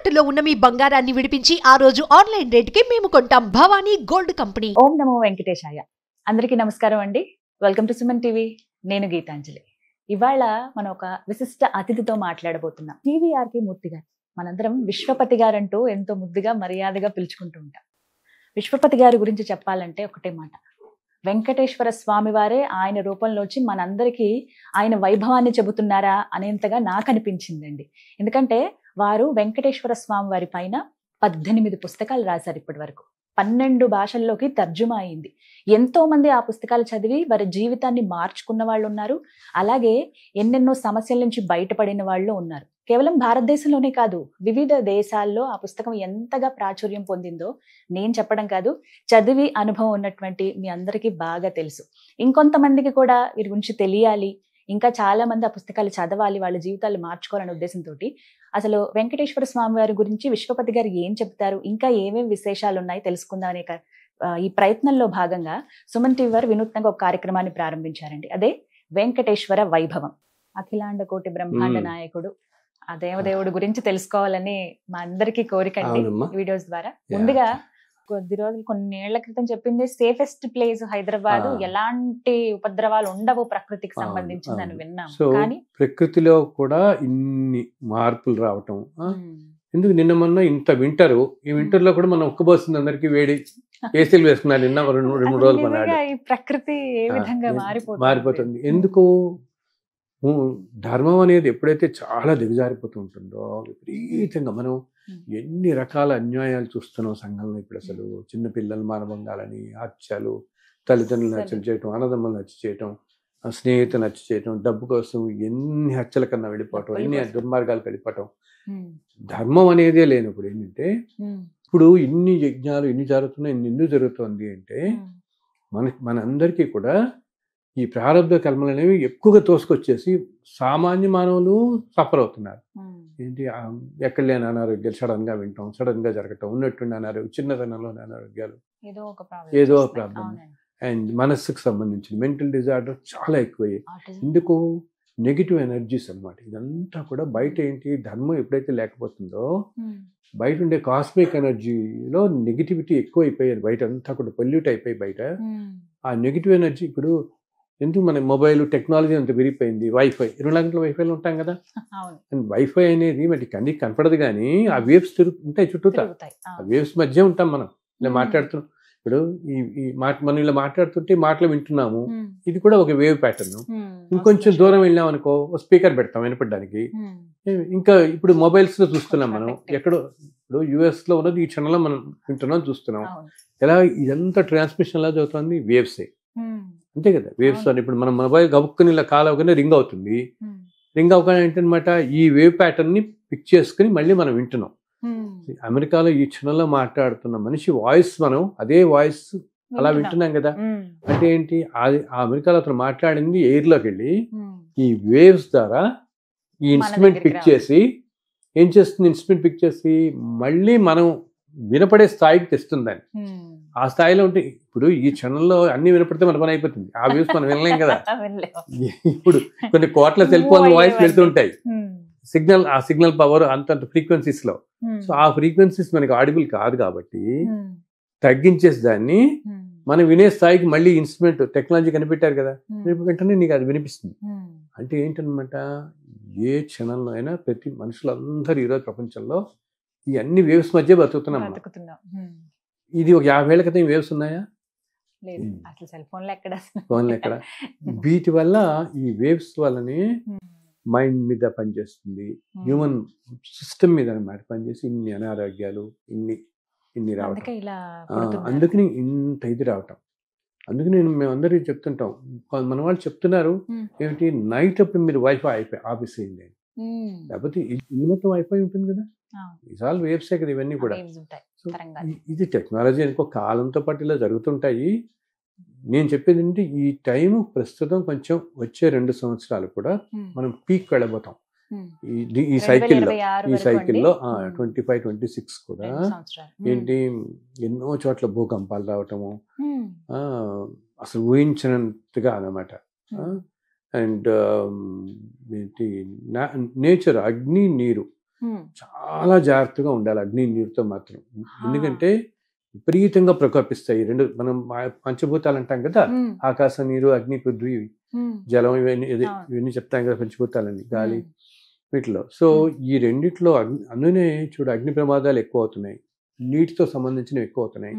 తాకట్టులో ఉన్న మీ బంగారాన్ని విడిపించి ఆ రోజు ఆన్లైన్ రేటుకి మేము కొంటాం. Bhavani gold company. ఓం నమో వెంకటేశాయ. అందరికీ నమస్కారం అండి. Welcome to Suman TV. నేను గీతాంజలి. ఇవాళ మనం ఒక విశిష్ట అతిథితో మాట్లాడబోతున్నాం. టీవీఆర్కే మూర్తి గారు. మనందరం విశ్వపతి గారంటూ ఎంతో ముద్దుగా మర్యాదగా పిలుచుకుంటూ ఉంటాం. విశ్వపతి గారి గురించి చెప్పాలంటే ఒకటే మాట, వెంకటేశ్వర స్వామి వారే ఆయన రూపంలోంచి మనందరికీ ఆయన వైభవాన్ని చెబుతున్నారా అనేంతగా నాకు అనిపించిందండి. ఎందుకంటే వారు వెంకటేశ్వర స్వామి వారి పైన 18 పుస్తకాలు రాశారు. ఇప్పటి వరకు 12 భాషల్లోకి తర్జుమా అయింది. ఎంతో మంది ఆ పుస్తకాలు చదివి వారి జీవితాన్ని మార్చుకున్న వాళ్ళు ఉన్నారు. అలాగే ఎన్నెన్నో సమస్యల నుంచి బయటపడిన వాళ్ళు ఉన్నారు. కేవలం భారతదేశంలోనే కాదు, వివిధ దేశాల్లో ఆ పుస్తకం ఎంతగా ప్రాచుర్యం పొందిందో నేను చెప్పడం కాదు, చదివి అనుభవం ఉన్నటువంటి మీ అందరికీ బాగా తెలుసు. ఇంకొంతమందికి కూడా వీరి గురించి తెలియాలి, ఇంకా చాలా మంది ఆ పుస్తకాలు చదవాలి, వాళ్ళ జీవితాలు మార్చుకోవాలనే ఉద్దేశంతో అసలు వెంకటేశ్వర స్వామి వారి గురించి విశ్వపతి గారు ఏం చెప్తారు, ఇంకా ఏమేమి విశేషాలు ఉన్నాయి తెలుసుకుందాం అనే ఈ ప్రయత్నంలో భాగంగా సుమన్ టీవీ వారు వినూత్నంగా ఒక కార్యక్రమాన్ని ప్రారంభించారండి. అదే వెంకటేశ్వర వైభవం. అఖిలాండ కోటి బ్రహ్మాండ నాయకుడు ఆ దేవదేవుడి గురించి తెలుసుకోవాలని మా అందరికీ కోరిక అండి వీడియోస్ ద్వారా. ముందుగా కొద్ది రోజులు కొన్నేళ్ల క్రితం చెప్పింది సేఫెస్ట్ ప్లేస్ హైదరాబాద్, ఎలాంటి ఉపద్రవాలు ఉండవు ప్రకృతికి సంబంధించిందని విన్నాం. కానీ ప్రకృతిలో కూడా ఇన్ని మార్పులు రావటం ఎందుకు, నిన్న మొన్న ఇంత వింటర్, ఈ వింటర్ లో కూడా మనం ఉక్కబోస్తుంది, అందరికి వేడి ఏసీలు వేసుకున్నారు. నిన్న 2-3 రోజులు ఈ ప్రకృతి ఏ విధంగా మారిపోతుంది. ఎందుకు? ధర్మం అనేది ఎప్పుడైతే చాలా దిగజారిపోతూ ఉంటుందో విపరీతంగా మనం ఎన్ని రకాల అన్యాయాలు చూస్తున్నాం సంఘంలో. ఇప్పుడు అసలు చిన్నపిల్లలు మానభంగాలని, హత్యలు, తల్లిదండ్రులను హత్యలు చేయటం, అన్నదమ్ములను హత్య చేయటం, స్నేహితులను హత్య చేయటం, డబ్బు కోసం ఎన్ని హత్యల కన్నా వెళ్ళిపోవటం, ఎన్ని దుర్మార్గాలకు వెళ్ళిపోవటం. ధర్మం అనేదే లేనప్పుడు ఏంటంటే, ఇప్పుడు ఇన్ని యజ్ఞాలు ఇన్ని జరుగుతున్నాయి, ఇన్ని ఎందుకు జరుగుతుంది అంటే మనందరికీ కూడా ఈ ప్రారంభ కర్మలు అనేవి ఎక్కువగా తోసుకొచ్చేసి సామాన్య మానవులు సఫర్ అవుతున్నారు. ఏంటి, ఎక్కడ లేని అనారోగ్యాలు సడన్ గా వింటాం, సడన్ గా జరగటం, ఉన్నట్టుండి అనారోగ్యం, చిన్నతనంలోని అనారోగ్యాలు, ఏదో ఒక ప్రాబ్లం. అండ్ మనస్సుకు సంబంధించిన మెంటల్ డిజార్డర్ చాలా ఎక్కువయ్యాయి. ఎందుకు? నెగిటివ్ ఎనర్జీస్ అనమాట. ఇదంతా కూడా బయట ఏంటి, ధర్మం ఎప్పుడైతే లేకపోతుందో బయట ఉండే కాస్మిక్ ఎనర్జీలో నెగిటివిటీ ఎక్కువ అయిపోయాయి. బయట అంతా కూడా పొల్యూట్ అయిపోయి బయట ఆ నెగిటివ్ ఎనర్జీ. ఇప్పుడు ఎందుకు మన మొబైల్ టెక్నాలజీ అంత పెరిగిపోయింది, వైఫై 20 గంటల వైఫైలో ఉంటాం కదా. అండ్ వైఫై అనేది మరి కనీకి కనపడదు, కానీ ఆ వేవ్స్ తిరుగుతుంటాయి చుట్టూతా. ఆ వేవ్స్ మధ్య ఉంటాం మనం ఇలా మాట్లాడుతున్నాం. ఇప్పుడు ఈ మనం ఇలా మాట్లాడుతుంటే మాటలు వింటున్నాము, ఇది కూడా ఒక వేవ్ ప్యాటర్న్. ఇంకొంచెం దూరం వెళ్ళాం అనుకో, స్పీకర్ పెడతాం వినపడడానికి. ఇంకా ఇప్పుడు మొబైల్స్ లో చూస్తున్నాం మనం, ఎక్కడో ఇప్పుడు US లో ఉన్నది ఈ క్షణంలో మనం వింటున్నాం, చూస్తున్నాం. ఎలా ఇదంతా ట్రాన్స్మిషన్ ఎలా జరుగుతుంది? వేవ్సే, అంతే కదా. వేవ్స్ అని ఇప్పుడు మనం మొబైల్ గబుక్కుని ఇలా కాల్ అవగానే రింగ్ అవుతుంది. రింగ్ అవగానే ఏంటనమాట, ఈ వేవ్ ప్యాటర్న్ ని పిక్ చేసుకుని మళ్ళీ మనం వింటున్నాం. అమెరికాలో ఈ క్షణంలో మాట్లాడుతున్న మనిషి వాయిస్ మనం అదే వాయిస్ అలా వింటున్నాం కదా. అంటే ఏంటి, ఆ అమెరికాలో అతను మాట్లాడింది ఎయిర్ లోకి వెళ్ళి ఈ వేవ్స్ ద్వారా ఈ ఇన్స్ట్రుమెంట్ పిక్ చేసి ఏం చేస్తుంది, ఇన్స్ట్రుమెంట్ పిక్ చేసి మళ్ళీ మనం వినపడే స్థాయికి తెస్తుందని. ఆ స్థాయిలో ఉంటే ఇప్పుడు ఈ క్షణంలో అన్ని వినపడితే మన పని అయిపోతుంది. ఆ వ్యూస్ మనం వినలేం కదా. ఇప్పుడు కొన్ని కోట్ల సెల్ ఫోన్ వాయిస్ వెళ్తుంటాయి, ఆ సిగ్నల్ పవర్ అంత ఫ్రీక్వెన్సీస్ లో. సో ఆ ఫ్రీక్వెన్సీస్ మనకి ఆడిబుల్ కాదు కాబట్టి తగ్గించేసి దాన్ని మనం వినే స్థాయికి మళ్ళీ ఇన్స్ట్రుమెంట్ టెక్నాలజీ కనిపెట్టారు కదా, వెంటనే నీకు అది వినిపిస్తుంది. అంటే ఏంటనమాట, ఏ క్షణంలో అయినా ప్రతి మనుషులందరూ ఈరోజు ప్రపంచంలో ఈ అన్ని వేవ్స్ మధ్య బతుకుతున్నాం. ఇది ఒక 50 ఏళ్ల క్రితం వేవ్స్ ఉన్నాయా? ఫోన్లు ఎక్కడ? వీటి వల్ల, ఈ వేవ్స్ వల్లనే మైండ్ మీద పనిచేస్తుంది, హ్యూమన్ సిస్టమ్ మీద అన్నమాట పనిచేసి ఇన్ని అనారోగ్యాలు ఇన్ని రావటం. అందుకని ఇంత ఇది రావటం. అందుకని మేమందరికీ చెప్తుంటాం, మన వాళ్ళు చెప్తున్నారు ఏమిటి, నైట్ అప్పుడు మీరు వైఫై ఆఫీస్ అయింది, లేకపోతే ఇల్లు మొత్తం వైఫై ఉంటుంది కదా. ఇసాల్ వేవ్సే కదా ఇవన్నీ కూడా. సో ఇది టెక్నాలజీ అనుకో, కాలంతో పాటు ఇలా జరుగుతుంటాయి. నేను చెప్పేది ఏంటి, ఈ టైం ప్రస్తుతం కొంచెం వచ్చే 2 సంవత్సరాలు కూడా మనం పీక్ వెళ్ళబోతాం ఈ సైకిల్లో. 25-26 కూడా ఏంటి, ఎన్నో చోట్ల భూకంపాలు రావటము, అసలు ఊహించినంతగా అన్నమాట. అండ్ ఏంటి, నేచర్, అగ్ని, నీరు చాలా జాగ్రత్తగా ఉండాలి అగ్ని నీరుతో మాత్రం. ఎందుకంటే విపరీతంగా ప్రకోపిస్తాయి రెండు. మనం పంచభూతాలు అంటాం కదా, ఆకాశం, నీరు, అగ్ని, పృథ్వీ, జలం, ఇవన్నీ చెప్తాం కదా పంచభూతాలని, గాలి, వీటిలో. సో ఈ రెండిట్లో అందునే చూడు అగ్ని ప్రమాదాలు ఎక్కువ అవుతున్నాయి, నీటితో సంబంధించినవి ఎక్కువ అవుతున్నాయి.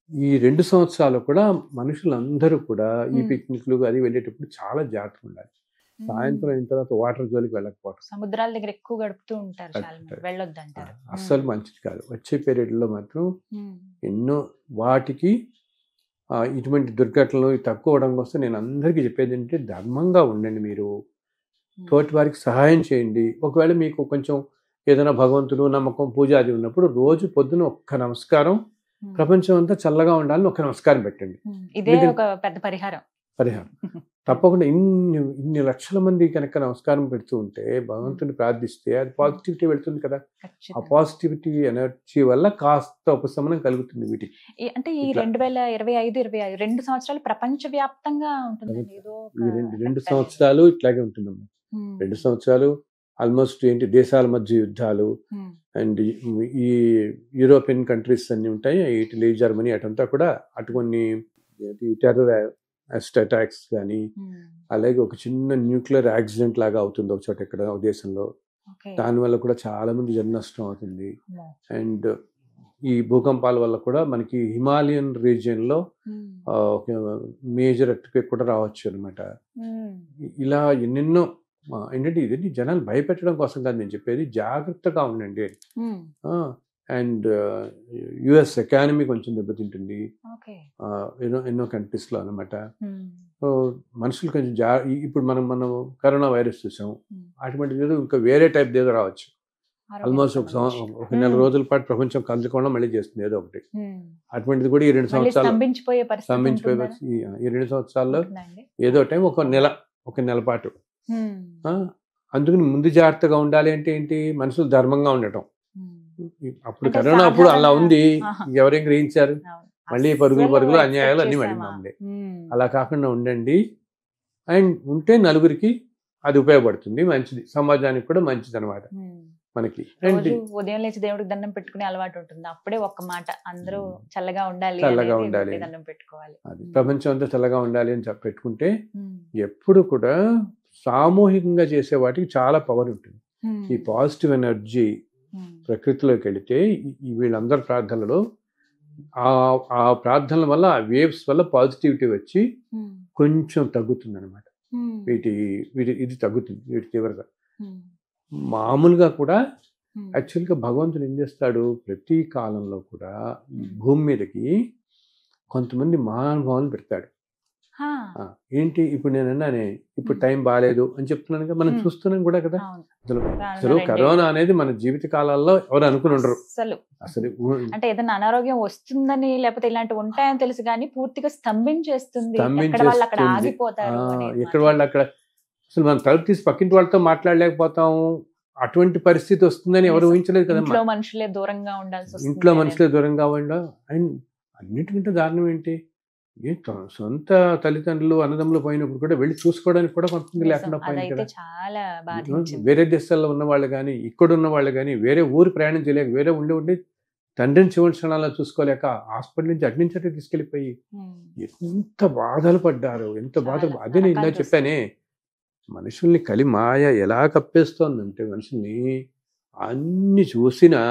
ఈ 2 సంవత్సరాలు కూడా మనుషులందరూ కూడా ఈ పిక్నిక్లు అది వెళ్ళేటప్పుడు చాలా జాగ్రత్తగా ఉండాలి. సాయంత్రం అయిన తర్వాత వాటర్ జోలికి వెళ్ళకపోవడం, సముద్రాల దగ్గర ఎక్కువ గడుపుతూ ఉంటారు, వెళ్ళొద్దంటారు. అస్సలు మంచిది కాదు. వచ్చే పీరియడ్లో మాత్రం ఎన్నో వాటికి ఇటువంటి దుర్ఘటనలు తక్కువ అవడం కోసం నేను అందరికీ చెప్పేది ఏంటంటే ధర్మంగా ఉండండి, మీరు తోటి వారికి సహాయం చేయండి. ఒకవేళ మీకు కొంచెం ఏదైనా భగవంతుడు నమ్మకం పూజ అది ఉన్నప్పుడు రోజు పొద్దున ఒక్క నమస్కారం, ప్రపంచం అంతా చల్లగా ఉండాలని ఒక నమస్కారం పెట్టండి. ఇదే ఒక పెద్ద పరిహారం. తప్పకుండా ఇన్ని లక్షల మంది కనుక నమస్కారం పెడుతూ ఉంటే, భగవంతుని ప్రార్థిస్తే అది పాజిటివిటీ వెళ్తుంది కదా. ఆ పాజిటివిటీ ఎనర్జీ వల్ల కాస్త ఉపశమనం కలుగుతుంది వీటికి. అంటే ఈ 2025-26 2 సంవత్సరాలు ప్రపంచ వ్యాప్తంగా ఉంటుంది. ఈ 2 సంవత్సరాలు ఇట్లాగే ఉంటుందమ్మా. 2 సంవత్సరాలు ఆల్మోస్ట్ దేశాల మధ్య యుద్ధాలు, అండ్ ఈ యూరోపియన్ కంట్రీస్ అన్ని ఉంటాయి, ఇటలీ, జర్మనీ, అటంతా కూడా అటు కొన్ని టెర్రర్ అటాక్స్ కానీ, అలాగే ఒక చిన్న న్యూక్లియర్ యాక్సిడెంట్ లాగా అవుతుంది ఒక చోట ఇక్కడ ఒక దేశంలో. దానివల్ల కూడా చాలా మంది జన నష్టం అవుతుంది. అండ్ ఈ భూకంపాల వల్ల కూడా మనకి హిమాలయన్ రీజియన్ లో మేజర్ ఎర్త్క్వేక్ కూడా రావచ్చు అనమాట. ఇలా ఎన్నెన్నో ఏంటంటే ఇదండి జనాలు భయపెట్టడం కోసం కాదు నేను చెప్పేది, జాగ్రత్తగా ఉండండి. అండ్ యుఎస్ ఎకానమీ కొంచెం దెబ్బతింటుంది ఎన్నో కంట్రీస్లో అనమాట. మనుషులు కొంచెం ఇప్పుడు మనం కరోనా వైరస్ చూసాం, అటువంటిది ఏదో ఇంకా వేరే టైప్ ఏదో రావచ్చు. ఆల్మోస్ట్ ఒక 4 రోజుల పాటు ప్రపంచం కదలకుండా మళ్ళీ చేస్తుంది ఏదో ఒకటి. అటువంటిది కూడా ఈ 2 సంవత్సరాలు స్తంభించిపోయే ఈ 2 సంవత్సరాల్లో ఏదో టైం ఒక నెల పాటు. అందుకని ముందు జాగ్రత్తగా ఉండాలి అంటే ఏంటి, మనుషులు ధర్మంగా ఉండటం. అప్పుడు కరోనా అప్పుడు అలా ఉంది, ఎవరేం గ్రహించారు, మళ్ళీ పరుగులు అన్యాయాలు అన్ని మళ్ళీ మామూలే. అలా కాకుండా ఉండండి. అండ్ ఉంటే నలుగురికి అది ఉపయోగపడుతుంది, మంచిది, సమాజానికి కూడా మంచిది అనమాట మనకి. ఉదయం లేచి దేవుడికి దండం పెట్టుకునే అలవాటు ఉంటుంది, అప్పుడే ఒక్క మాట అందరూ చల్లగా ఉండాలి దండం పెట్టుకోవాలి. అది ప్రపంచం అంతా చల్లగా ఉండాలి అని పెట్టుకుంటే ఎప్పుడు కూడా సామూహికంగా చేసే వాటికి చాలా పవర్ ఉంటుంది. ఈ పాజిటివ్ ఎనర్జీ ప్రకృతిలోకి వెళితే వీళ్ళందరి ప్రార్థనలో ఆ ప్రార్థనల వల్ల ఆ వేవ్స్ వల్ల పాజిటివిటీ వచ్చి కొంచెం తగ్గుతుంది అనమాట. ఇది తగ్గుతుంది వీటి తీవ్రత. మామూలుగా కూడా యాక్చువల్గా భగవంతుడు ఏం చేస్తాడు, ప్రతి కాలంలో కూడా భూమి మీదకి కొంతమంది మహానుభావులు పెడతాడు. ఏంటి ఇప్పుడు నేను అన్నానే, ఇప్పుడు టైం బాగాలేదు అని చెప్తున్నాను కదా, మనం చూస్తున్నాం కూడా కదా. అసలు కరోనా అనేది మన జీవిత కాలాల్లో ఎవరు అనుకుని ఉండరు అసలు. అంటే ఏదైనా అనారోగ్యం వస్తుందని లేకపోతే ఇలాంటివి ఉంటాయని తెలుసు కానీ పూర్తిగా స్తంభించేస్తుంది, ఎక్కడ వాళ్ళు అక్కడ. అసలు మనం తలుపు తీసి పక్కింటి వాళ్ళతో మాట్లాడలేకపోతాం, అటువంటి పరిస్థితి వస్తుందని ఎవరు ఊహించలేదు కదా. ఇంట్లో మనుషులే దూరంగా ఉండాల్సి, ఇంట్లో మనుషులే దూరంగా ఉండాలి. అండ్ అన్నిటికంటే దారుణం ఏంటి, సొంత తల్లిదండ్రులు అన్నదమ్ములు పోయినప్పుడు కూడా వెళ్ళి చూసుకోవడానికి కూడా కొంతమంది లేకుండా పోయింది కదా. వేరే దేశాల్లో ఉన్న వాళ్ళు కానీ ఇక్కడ ఉన్న వాళ్ళు కానీ వేరే ఊరు ప్రయాణం చేయలేక, వేరే ఉండి తండ్రిని చివరి క్షణాల్లో చూసుకోలేక హాస్పిటల్ నుంచి అటు నుంచి అటు తీసుకెళ్ళిపోయి ఎంత బాధలు పడ్డారు, ఎంత బాధలు. అదే నేను ఇలా చెప్పానే, మనుషుల్ని కలి మాయ ఎలా కప్పేస్తోందంటే మనుషుల్ని అన్ని చూసినా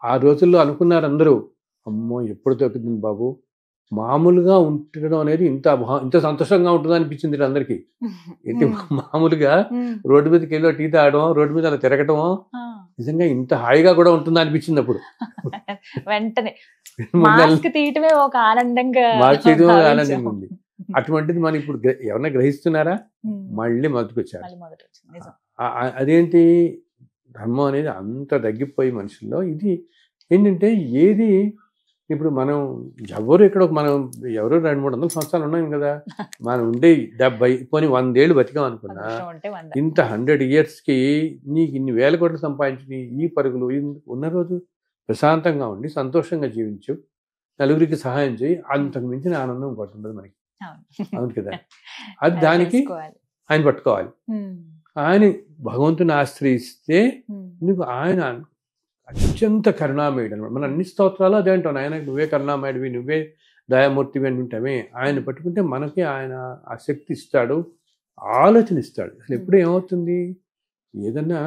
ఆ రోజుల్లో అనుకున్నారు అందరూ, అమ్మో ఎప్పుడు దొరుకుతుంది బాబు, మామూలుగా ఉండడం అనేది ఇంత సంతోషంగా ఉంటుంది అనిపించింది అందరికి. ఏంటి మామూలుగా రోడ్డు మీదకి వెళ్ళి టీ తాగడం, రోడ్డు మీద అలా తిరగటం నిజంగా ఇంత హాయిగా కూడా ఉంటుంది అనిపించింది అప్పుడు. వెంటనే తీయటమే ఒక ఆనందంగా ఉంది. అటువంటిది మనం ఇప్పుడు ఎవరన్నా గ్రహిస్తున్నారా, మళ్ళీ మొదటికొచ్చారు. అదేంటి ధర్మం అనేది అంత తగ్గిపోయి మనుషుల్లో. ఇది ఏంటంటే ఏది ఇప్పుడు మనం మనం ఎవరు 200-300 సంవత్సరాలు ఉన్నాం కదా, మనం ఉండే 70 పోనీ 100 ఏళ్ళు బతికాం అనుకున్నా, ఇంత 100 yearsకి నీకు ఇన్ని వేల కోట్లు సంపాదించి ఈ పరుగులు ఉన్న రోజు ప్రశాంతంగా ఉండి సంతోషంగా జీవించు, నలుగురికి సహాయం చేయి, అంతకు మించిన ఆనందం ఒకటి ఉండదు మనకి. అవును కదా. అది దానికి ఆయన పట్టుకోవాలి. ఆయన భగవంతుని ఆశ్రయిస్తే నీకు ఆయన అత్యంత కరుణామయుడు అనమాట. మన అన్ని స్తోత్రాలు అదే అంటాం, ఆయన నువ్వే కరుణామయుడివి, నువ్వే దయామూర్తివి అని ఉంటామే. ఆయన పట్టుకుంటే మనకి ఆయన ఆ శక్తి ఇస్తాడు, ఆలోచన ఇస్తాడు. అసలు ఎప్పుడు ఏమవుతుంది, ఏదన్నా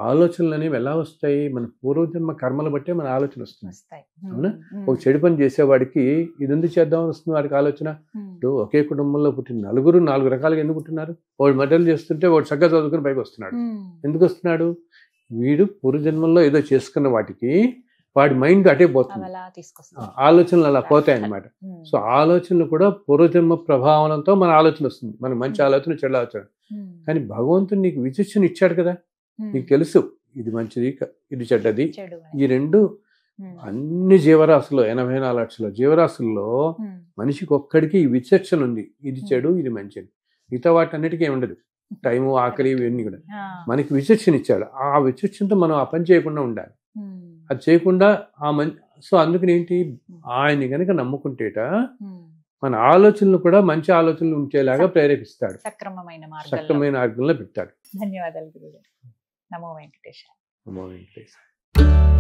ఆలోచనలు అనేవి ఎలా వస్తాయి, మన పూర్వజన్మ కర్మలు బట్టే మన ఆలోచన వస్తుంది. అవునా? ఒక చెడు పని చేసేవాడికి ఇది ఎందుకు చేద్దామని వస్తుంది వాడికి ఆలోచన. ఇప్పుడు ఒకే కుటుంబంలో పుట్టిన నలుగురు 4 రకాలుగా ఎందుకు పుట్టినారు? వాడు మర్డర్లు చేస్తుంటే వాడు చక్కగా చదువుకుని పైకి వస్తున్నాడు. ఎందుకు వస్తున్నాడు? వీడు పూర్వజన్మల్లో ఏదో చేసుకున్న వాటికి వాడి మైండ్ అటే పోతుంది, ఆలోచనలు అలా పోతాయి అన్నమాట. సో ఆలోచనలు కూడా పూర్వజన్మ ప్రభావంతో మన ఆలోచన వస్తుంది, మన మంచి ఆలోచన చెడు ఆలోచన. కానీ భగవంతుడు నీకు విచక్షణ ఇచ్చాడు కదా, నీకు తెలుసు ఇది మంచిది ఇది చెడ్డది. ఈ రెండు అన్ని జీవరాశుల్లో 84 లక్షల జీవరాశుల్లో మనిషికి ఒక్కడికి ఈ విచక్షణ ఉంది, ఇది చెడు ఇది మంచిది. మిగతా వాటన్నిటికీ ఉండదు, టైము ఆకలి ఇవన్నీ కూడా. మనకి విచక్షణ ఇచ్చాడు, ఆ విచక్షణతో మనం ఆ పని చేయకుండా ఉండాలి. అది చేయకుండా సో అందుకని ఏంటి, ఆయన్ని కనుక నమ్ముకుంటేట మన ఆలోచనలు కూడా మంచి ఆలోచనలు ఉంచేలాగా ప్రేరేపిస్తాడు, సక్రమమైన మార్గంలో పెడతాడు. ధన్యవాదాలు గురుగారు. నమో వెంకటేశాయ. నమో వెంకటేశాయ.